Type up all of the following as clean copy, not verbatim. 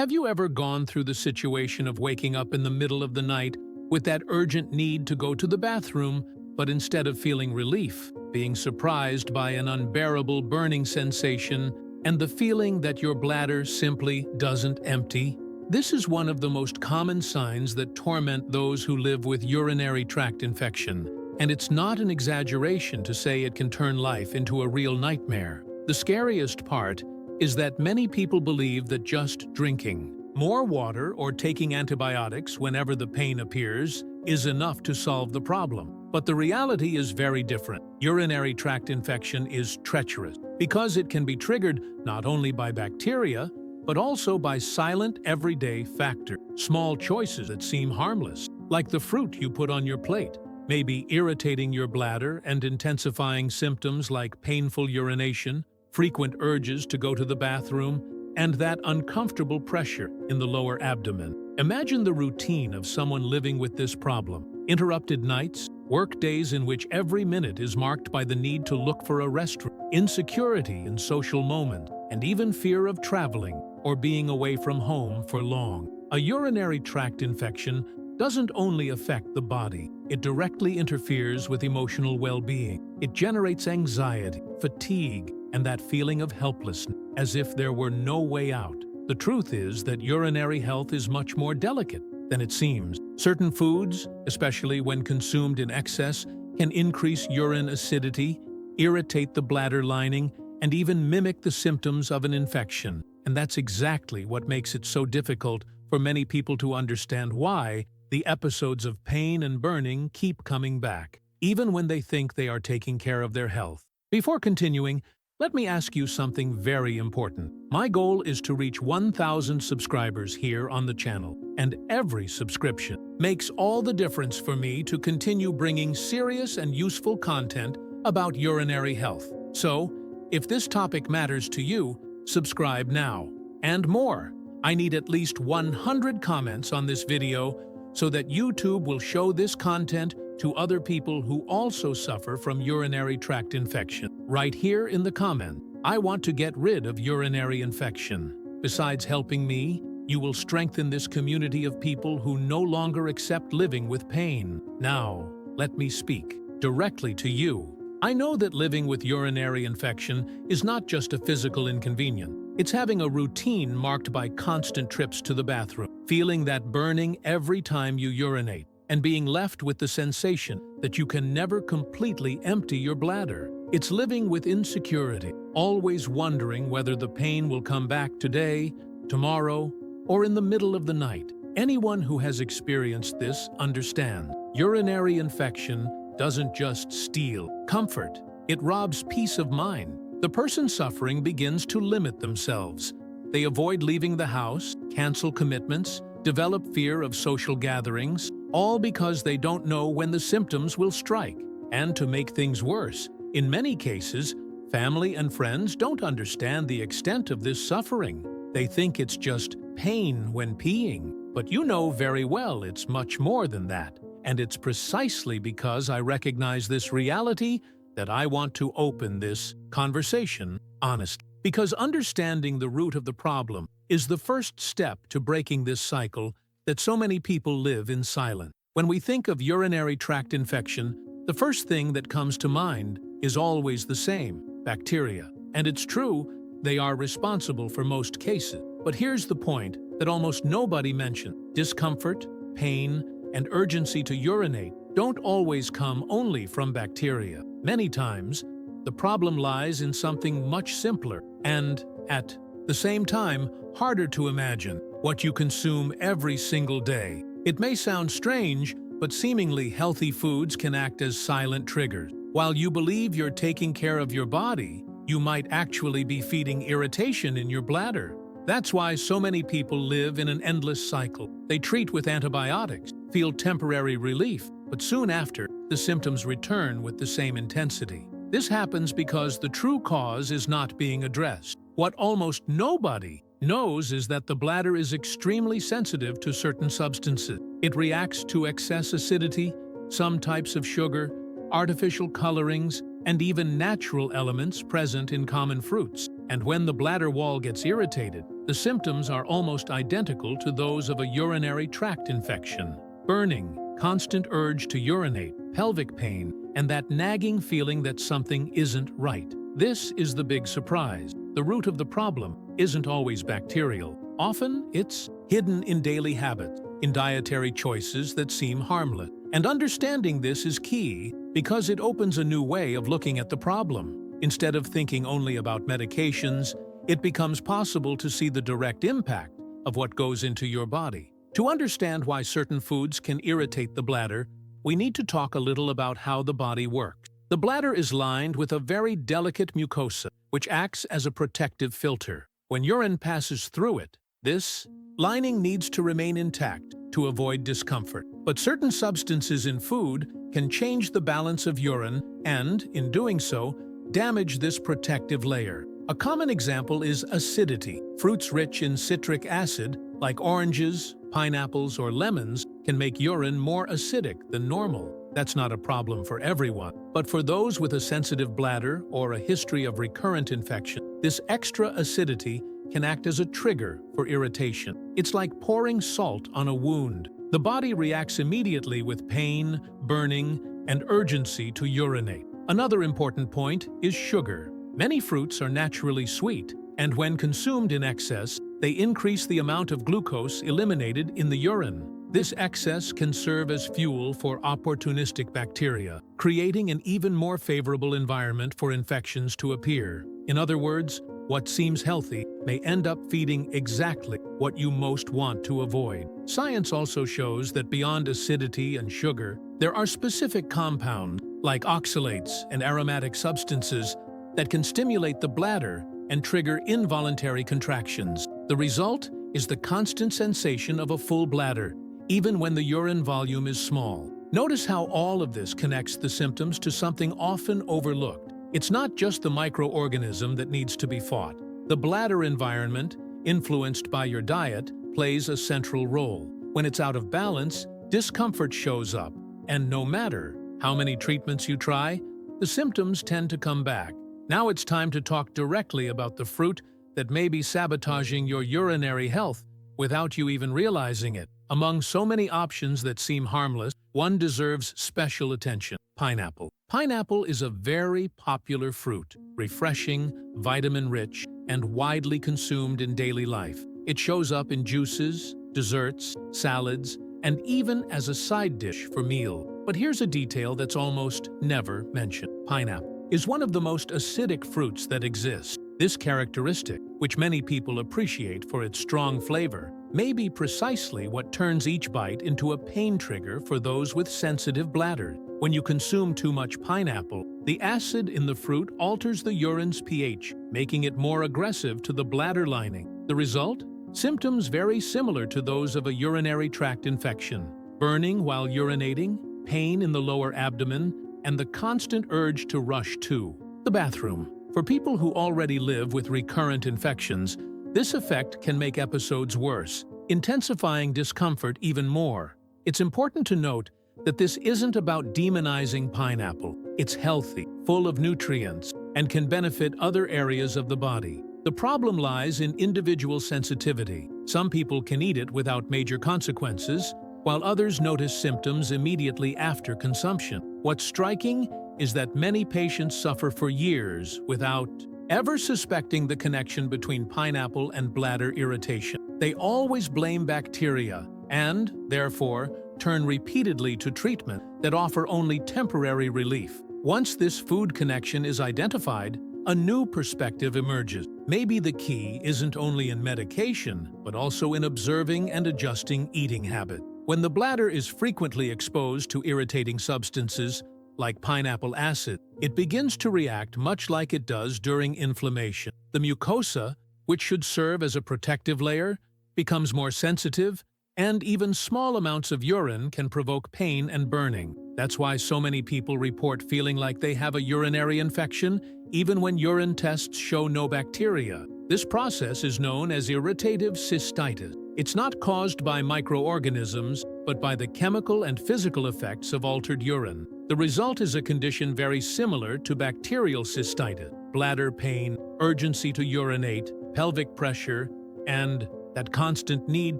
Have you ever gone through the situation of waking up in the middle of the night with that urgent need to go to the bathroom, but instead of feeling relief, being surprised by an unbearable burning sensation and the feeling that your bladder simply doesn't empty? This is one of the most common signs that torment those who live with urinary tract infection, and it's not an exaggeration to say it can turn life into a real nightmare. The scariest part is that many people believe that just drinking more water or taking antibiotics whenever the pain appears is enough to solve the problem. But the reality is very different. Urinary tract infection is treacherous because it can be triggered not only by bacteria, but also by silent everyday factors. Small choices that seem harmless, like the fruit you put on your plate, may be irritating your bladder and intensifying symptoms like painful urination, frequent urges to go to the bathroom, and that uncomfortable pressure in the lower abdomen. Imagine the routine of someone living with this problem. Interrupted nights, work days in which every minute is marked by the need to look for a restroom, insecurity in social moments, and even fear of traveling or being away from home for long. A urinary tract infection doesn't only affect the body, it directly interferes with emotional well-being. It generates anxiety, fatigue, and that feeling of helplessness, as if there were no way out. The truth is that urinary health is much more delicate than it seems. Certain foods, especially when consumed in excess, can increase urine acidity, irritate the bladder lining, and even mimic the symptoms of an infection. And that's exactly what makes it so difficult for many people to understand why the episodes of pain and burning keep coming back, even when they think they are taking care of their health. Before continuing, let me ask you something very important. My goal is to reach 1,000 subscribers here on the channel, and every subscription makes all the difference for me to continue bringing serious and useful content about urinary health. So, if this topic matters to you, subscribe now. And more, I need at least 100 comments on this video so that YouTube will show this content to other people who also suffer from urinary tract infection. Right here in the comment, I want to get rid of urinary infection. Besides helping me, you will strengthen this community of people who no longer accept living with pain. Now, let me speak directly to you. I know that living with urinary infection is not just a physical inconvenience. It's having a routine marked by constant trips to the bathroom, feeling that burning every time you urinate, and being left with the sensation that you can never completely empty your bladder. It's living with insecurity, always wondering whether the pain will come back today, tomorrow, or in the middle of the night. Anyone who has experienced this understands. Urinary infection doesn't just steal comfort, it robs peace of mind. The person suffering begins to limit themselves. They avoid leaving the house, cancel commitments, develop fear of social gatherings, all because they don't know when the symptoms will strike. And to make things worse, in many cases, family and friends don't understand the extent of this suffering. They think it's just pain when peeing, but you know very well it's much more than that. And it's precisely because I recognize this reality that I want to open this conversation honestly. Because understanding the root of the problem is the first step to breaking this cycle that so many people live in silence. When we think of urinary tract infection, the first thing that comes to mind is always the same: bacteria. And it's true, they are responsible for most cases. But here's the point that almost nobody mentions: discomfort, pain, and urgency to urinate don't always come only from bacteria. Many times, the problem lies in something much simpler and, at the same time, harder to imagine: what you consume every single day. It may sound strange, but seemingly healthy foods can act as silent triggers. While you believe you're taking care of your body, you might actually be feeding irritation in your bladder. That's why so many people live in an endless cycle. They treat with antibiotics, feel temporary relief, but soon after, the symptoms return with the same intensity. This happens because the true cause is not being addressed. What almost nobody knows is that the bladder is extremely sensitive to certain substances. It reacts to excess acidity, some types of sugar, artificial colorings, and even natural elements present in common fruits. And when the bladder wall gets irritated, the The symptoms are almost identical to those of a urinary tract infection: burning, constant urge to urinate, pelvic pain, and that nagging feeling that something isn't right. This is the big surprise. The root of the problem isn't always bacterial. Often, it's hidden in daily habits, in dietary choices that seem harmless. And understanding this is key because it opens a new way of looking at the problem. Instead of thinking only about medications, it becomes possible to see the direct impact of what goes into your body. To understand why certain foods can irritate the bladder, we need to talk a little about how the body works. The bladder is lined with a very delicate mucosa, which acts as a protective filter. When urine passes through it, this lining needs to remain intact to avoid discomfort. But certain substances in food can change the balance of urine and, in doing so, damage this protective layer. A common example is acidity. Fruits rich in citric acid, like oranges, pineapples, or lemons, can make urine more acidic than normal. That's not a problem for everyone, but for those with a sensitive bladder or a history of recurrent infection, this extra acidity can act as a trigger for irritation. It's like pouring salt on a wound. The body reacts immediately with pain, burning, and urgency to urinate. Another important point is sugar. Many fruits are naturally sweet, and when consumed in excess, they increase the amount of glucose eliminated in the urine. This excess can serve as fuel for opportunistic bacteria, creating an even more favorable environment for infections to appear. In other words, what seems healthy may end up feeding exactly what you most want to avoid. Science also shows that beyond acidity and sugar, there are specific compounds, like oxalates and aromatic substances, that can stimulate the bladder and trigger involuntary contractions. The result is the constant sensation of a full bladder, even when the urine volume is small. Notice how all of this connects the symptoms to something often overlooked. It's not just the microorganism that needs to be fought. The bladder environment, influenced by your diet, plays a central role. When it's out of balance, discomfort shows up, and no matter how many treatments you try, the symptoms tend to come back. Now it's time to talk directly about the fruit that may be sabotaging your urinary health without you even realizing it. Among so many options that seem harmless, one deserves special attention: pineapple. Pineapple is a very popular fruit, refreshing, vitamin-rich, and widely consumed in daily life. It shows up in juices, desserts, salads, and even as a side dish for meal. But here's a detail that's almost never mentioned. Pineapple is one of the most acidic fruits that exist. This characteristic, which many people appreciate for its strong flavor, may be precisely what turns each bite into a pain trigger for those with sensitive bladders. When you consume too much pineapple, the acid in the fruit alters the urine's pH, making it more aggressive to the bladder lining. The result? Symptoms very similar to those of a urinary tract infection: burning while urinating, pain in the lower abdomen, and the constant urge to rush to the bathroom. For people who already live with recurrent infections, this effect can make episodes worse, intensifying discomfort even more. It's important to note that this isn't about demonizing pineapple. It's healthy, full of nutrients, and can benefit other areas of the body. The problem lies in individual sensitivity. Some people can eat it without major consequences, while others notice symptoms immediately after consumption. What's striking is that many patients suffer for years without ever suspecting the connection between pineapple and bladder irritation. They always blame bacteria and, therefore, turn repeatedly to treatment that offer only temporary relief. Once this food connection is identified, a new perspective emerges. Maybe the key isn't only in medication, but also in observing and adjusting eating habits. When the bladder is frequently exposed to irritating substances, like pineapple acid, it begins to react much like it does during inflammation. The mucosa, which should serve as a protective layer, becomes more sensitive, and even small amounts of urine can provoke pain and burning. That's why so many people report feeling like they have a urinary infection, even when urine tests show no bacteria. This process is known as irritative cystitis. It's not caused by microorganisms, but by the chemical and physical effects of altered urine. The result is a condition very similar to bacterial cystitis: bladder pain, urgency to urinate, pelvic pressure, and that constant need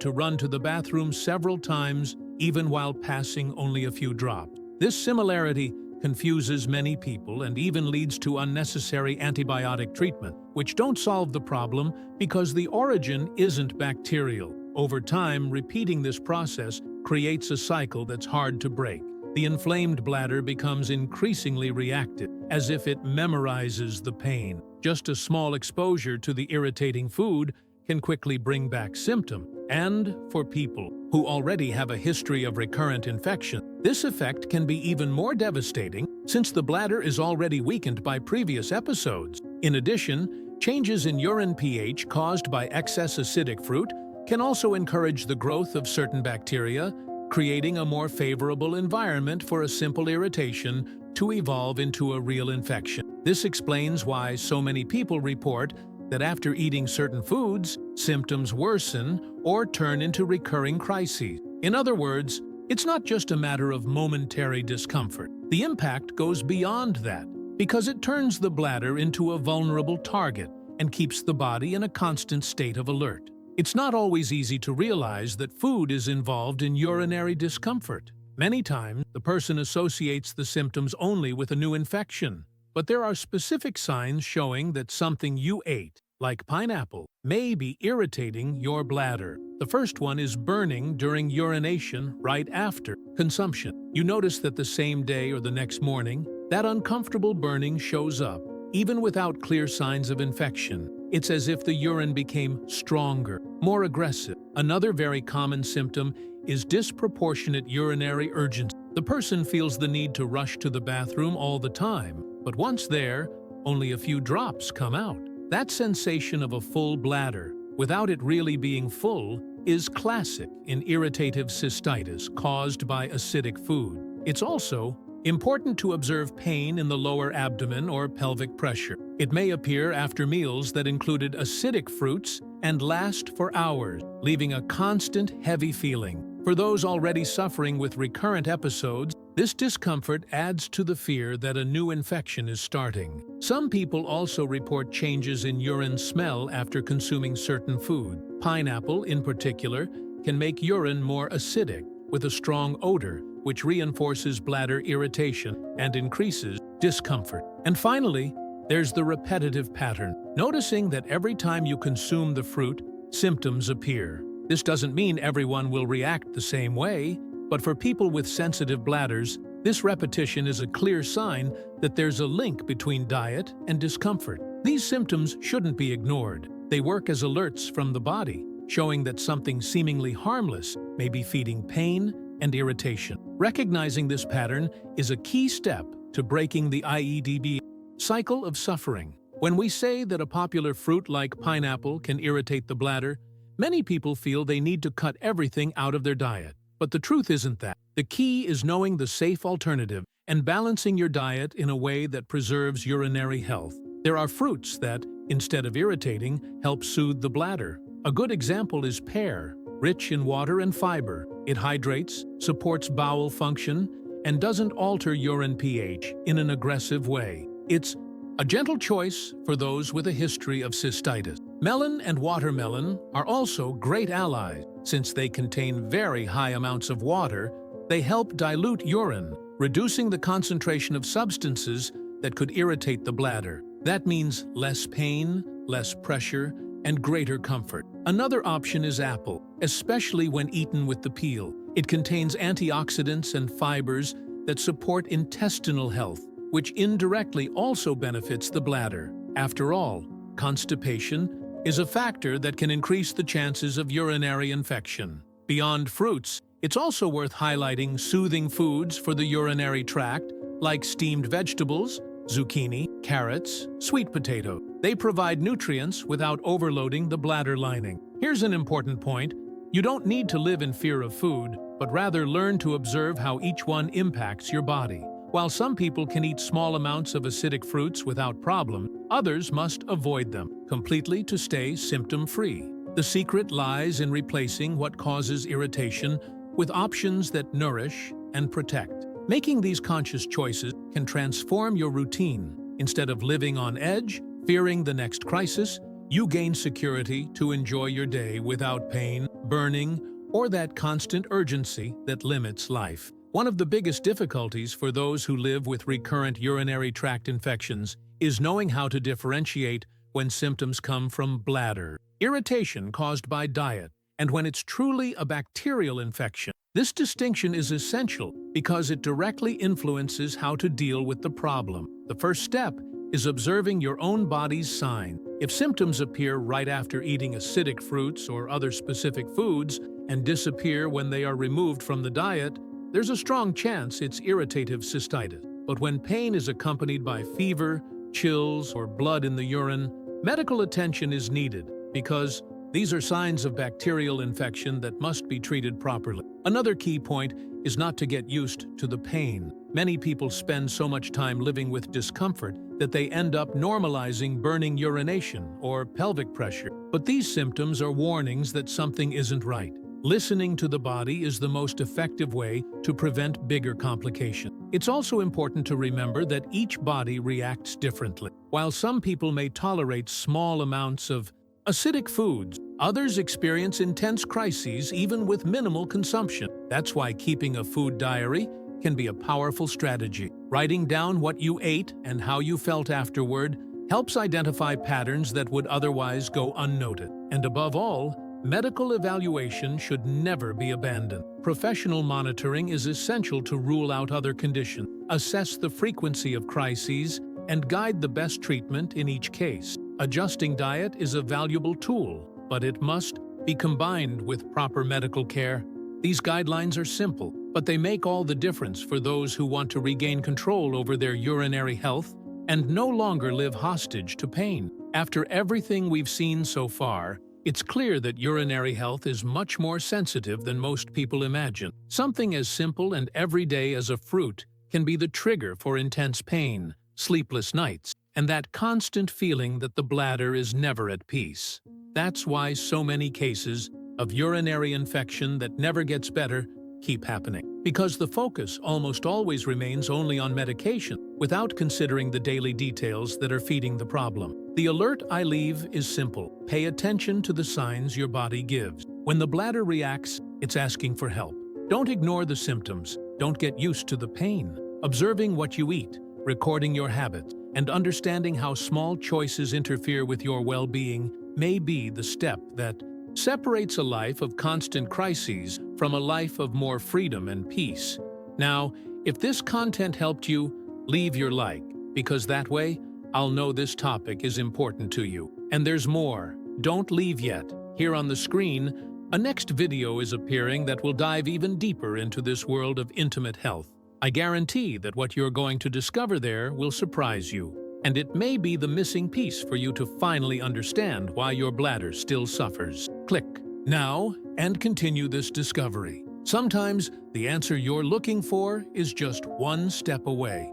to run to the bathroom several times, even while passing only a few drops. This similarity confuses many people and even leads to unnecessary antibiotic treatment, which don't solve the problem because the origin isn't bacterial. Over time, repeating this process creates a cycle that's hard to break. The inflamed bladder becomes increasingly reactive, as if it memorizes the pain. Just a small exposure to the irritating food can quickly bring back symptoms. And for people who already have a history of recurrent infection, this effect can be even more devastating since the bladder is already weakened by previous episodes. In addition, changes in urine pH caused by excess acidic fruit can also encourage the growth of certain bacteria, creating a more favorable environment for a simple irritation to evolve into a real infection. This explains why so many people report that after eating certain foods, symptoms worsen or turn into recurring crises. In other words, it's not just a matter of momentary discomfort. The impact goes beyond that because it turns the bladder into a vulnerable target and keeps the body in a constant state of alert. It's not always easy to realize that food is involved in urinary discomfort. Many times, the person associates the symptoms only with a new infection, but there are specific signs showing that something you ate, like pineapple, may be irritating your bladder. The first one is burning during urination right after consumption. You notice that the same day or the next morning, that uncomfortable burning shows up, even without clear signs of infection. It's as if the urine became stronger, more aggressive. Another very common symptom is disproportionate urinary urgency. The person feels the need to rush to the bathroom all the time, but once there, only a few drops come out. That sensation of a full bladder, without it really being full, is classic in irritative cystitis caused by acidic food. It's also important to observe pain in the lower abdomen or pelvic pressure. It may appear after meals that included acidic fruits and last for hours, leaving a constant heavy feeling. For those already suffering with recurrent episodes, this discomfort adds to the fear that a new infection is starting. Some people also report changes in urine smell after consuming certain food. Pineapple, in particular, can make urine more acidic, with a strong odor, which reinforces bladder irritation and increases discomfort. And finally, there's the repetitive pattern. Noticing that every time you consume the fruit, symptoms appear. This doesn't mean everyone will react the same way, but for people with sensitive bladders, this repetition is a clear sign that there's a link between diet and discomfort. These symptoms shouldn't be ignored. They work as alerts from the body, showing that something seemingly harmless may be feeding pain and irritation. Recognizing this pattern is a key step to breaking the IEDB cycle of suffering. When we say that a popular fruit like pineapple can irritate the bladder, many people feel they need to cut everything out of their diet. But the truth isn't that. The key is knowing the safe alternative and balancing your diet in a way that preserves urinary health. There are fruits that, instead of irritating, help soothe the bladder. A good example is pear, rich in water and fiber. It hydrates, supports bowel function, and doesn't alter urine pH in an aggressive way. It's a gentle choice for those with a history of cystitis. Melon and watermelon are also great allies. Since they contain very high amounts of water, they help dilute urine, reducing the concentration of substances that could irritate the bladder. That means less pain, less pressure, and greater comfort. Another option is apple, especially when eaten with the peel. It contains antioxidants and fibers that support intestinal health, which indirectly also benefits the bladder. After all, constipation is a factor that can increase the chances of urinary infection. Beyond fruits, it's also worth highlighting soothing foods for the urinary tract, like steamed vegetables, zucchini, carrots, sweet potato. They provide nutrients without overloading the bladder lining. Here's an important point. You don't need to live in fear of food, but rather learn to observe how each one impacts your body. While some people can eat small amounts of acidic fruits without problem, others must avoid them completely to stay symptom-free. The secret lies in replacing what causes irritation with options that nourish and protect. Making these conscious choices can transform your routine. Instead of living on edge, fearing the next crisis, You gain security to enjoy your day without pain, burning, or that constant urgency that limits life. One of the biggest difficulties for those who live with recurrent urinary tract infections is knowing how to differentiate when symptoms come from bladder, irritation caused by diet, and when it's truly a bacterial infection. This distinction is essential because it directly influences how to deal with the problem. The first step is observing your own body's sign. If symptoms appear right after eating acidic fruits or other specific foods and disappear when they are removed from the diet, there's a strong chance it's irritative cystitis. But when pain is accompanied by fever, chills, or blood in the urine, medical attention is needed because these are signs of bacterial infection that must be treated properly. Another key point is not to get used to the pain. Many people spend so much time living with discomfort that they end up normalizing burning urination or pelvic pressure. But these symptoms are warnings that something isn't right. Listening to the body is the most effective way to prevent bigger complications. It's also important to remember that each body reacts differently. While some people may tolerate small amounts of acidic foods, others experience intense crises even with minimal consumption. That's why keeping a food diary can be a powerful strategy. Writing down what you ate and how you felt afterward helps identify patterns that would otherwise go unnoticed. And above all, medical evaluation should never be abandoned. Professional monitoring is essential to rule out other conditions, assess the frequency of crises, and guide the best treatment in each case. Adjusting diet is a valuable tool, but it must be combined with proper medical care. These guidelines are simple, but they make all the difference for those who want to regain control over their urinary health and no longer live hostage to pain. After everything we've seen so far, it's clear that urinary health is much more sensitive than most people imagine. Something as simple and everyday as a fruit can be the trigger for intense pain, sleepless nights, and that constant feeling that the bladder is never at peace. That's why so many cases of urinary infection that never gets better keep happening. Because the focus almost always remains only on medication, without considering the daily details that are feeding the problem. The alert I leave is simple. Pay attention to the signs your body gives. When the bladder reacts, it's asking for help. Don't ignore the symptoms. Don't get used to the pain. Observing what you eat, recording your habits, and understanding how small choices interfere with your well-being may be the step that separates a life of constant crises from a life of more freedom and peace. Now, if this content helped you, leave your like, because that way, I'll know this topic is important to you. And there's more. Don't leave yet. Here on the screen, a next video is appearing that will dive even deeper into this world of intimate health. I guarantee that what you're going to discover there will surprise you, and it may be the missing piece for you to finally understand why your bladder still suffers. Click now and continue this discovery. Sometimes the answer you're looking for is just one step away.